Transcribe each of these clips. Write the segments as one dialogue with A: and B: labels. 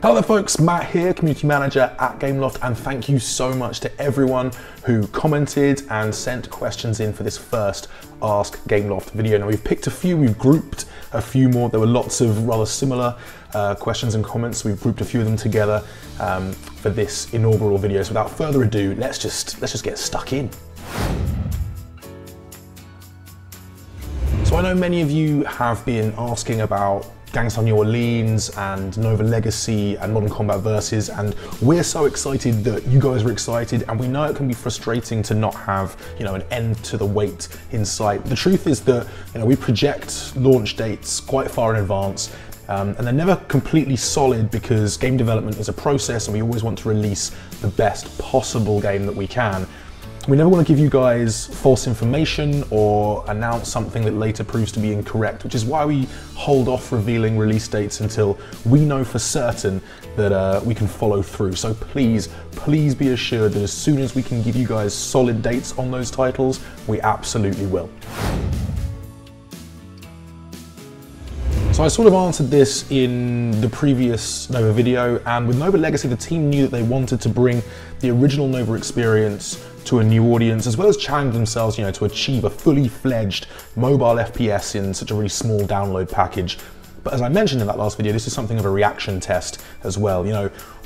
A: Hello there folks, Matt here, Community Manager at Gameloft, and thank you so much to everyone who commented and sent questions in for this first Ask Gameloft video. Now we've picked a few, we've grouped a few more. There were lots of rather similar questions and comments. We've grouped a few of them together for this inaugural video. So without further ado, let's just get stuck in. So I know many of you have been asking about Gangsta New Orleans and Nova Legacy and Modern Combat Versus, and we're so excited that you guys are excited, and we know it can be frustrating to not have, an end to the wait in sight. The truth is that, we project launch dates quite far in advance, and they're never completely solid because game development is a process and we always want to release the best possible game that we can. We never want to give you guys false information or announce something that later proves to be incorrect, which is why we hold off revealing release dates until we know for certain that we can follow through. So please be assured that as soon as we can give you guys solid dates on those titles, we absolutely will. So I sort of answered this in the previous Nova video, and with Nova Legacy, the team knew that they wanted to bring the original Nova experience to a new audience, as well as challenge themselves, to achieve a fully fledged mobile FPS in such a really small download package. But as I mentioned in that last video, this is something of a reaction test as well.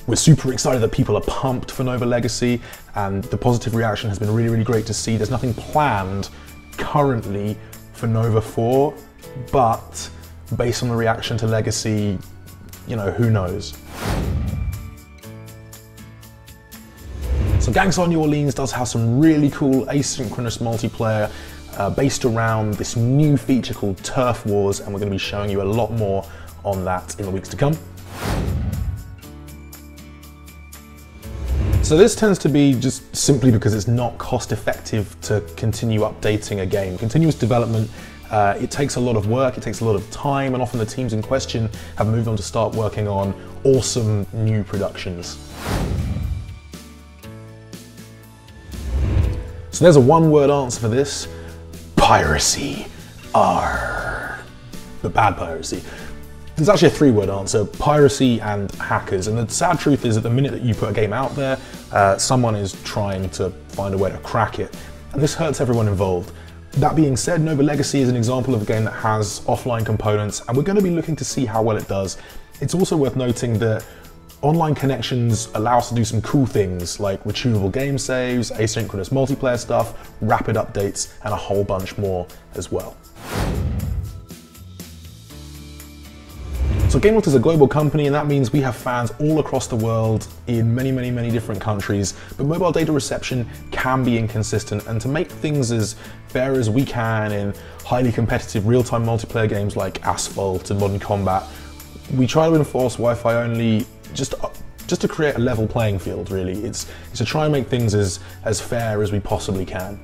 A: We're super excited that people are pumped for Nova Legacy, and the positive reaction has been really, really great to see. There's nothing planned currently for Nova 4, but based on the reaction to Legacy, who knows? So Gangsta New Orleans does have some really cool asynchronous multiplayer based around this new feature called Turf Wars, and we're going to be showing you a lot more on that in the weeks to come. So this tends to be just simply because it's not cost effective to continue updating a game. Continuous development, it takes a lot of work, it takes a lot of time, and often the teams in question have moved on to start working on awesome new productions. So there's a one-word answer for this: piracy. But bad piracy. There's actually a three-word answer: piracy and hackers. And the sad truth is, at the minute that you put a game out there, someone is trying to find a way to crack it. And this hurts everyone involved. That being said, Nova Legacy is an example of a game that has offline components, and we're going to be looking to see how well it does. It's also worth noting that online connections allow us to do some cool things like retrievable game saves, asynchronous multiplayer stuff, rapid updates, and a whole bunch more as well. So Gameloft is a global company, and that means we have fans all across the world in many different countries, but mobile data reception can be inconsistent, and to make things as fair as we can in highly competitive real-time multiplayer games like Asphalt and Modern Combat, we try to enforce Wi-Fi only just to create a level playing field, really. It's to try and make things as fair as we possibly can.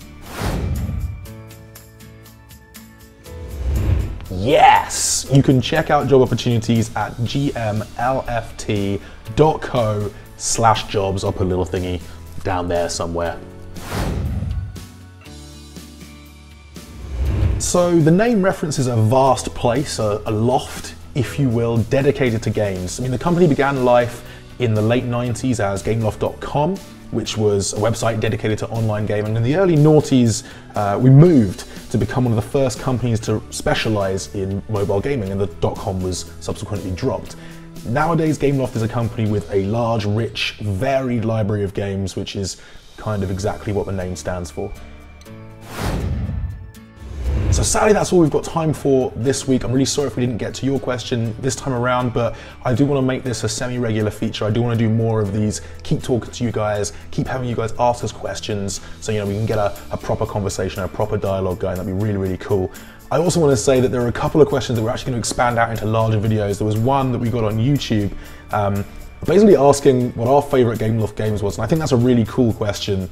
A: Yes! You can check out job opportunities at gmlft.co/jobs. I'll put a little thingy down there somewhere. So the name references a vast place, a loft, if you will, dedicated to games. The company began life in the late 90s as Gameloft.com, which was a website dedicated to online gaming. In the early noughties, we moved to become one of the first companies to specialize in mobile gaming, and the .com was subsequently dropped. Nowadays, Gameloft is a company with a large, rich, varied library of games, which is kind of exactly what the name stands for. So sadly, that's all we've got time for this week. I'm really sorry if we didn't get to your question this time around, but I do want to make this a semi-regular feature. I do want to do more of these, keep talking to you guys, keep having you guys ask us questions, so we can get a proper conversation, a proper dialogue going. That'd be really, really cool. I also want to say that there are a couple of questions that we're actually going to expand out into larger videos. There was one that we got on YouTube, basically asking what our favorite Gameloft games was, and I think that's a really cool question.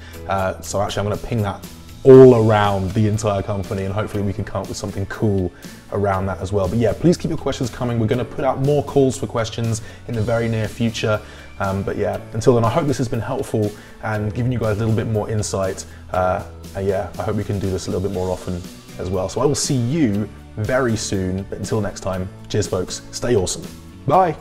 A: So actually I'm going to ping that all around the entire company, and hopefully we can come up with something cool around that as well. But yeah, please keep your questions coming. We're going to put out more calls for questions in the very near future. But yeah, until then, I hope this has been helpful and given you guys a little bit more insight. And yeah, I hope we can do this a little bit more often as well. So I will see you very soon. But until next time, cheers folks, stay awesome. Bye.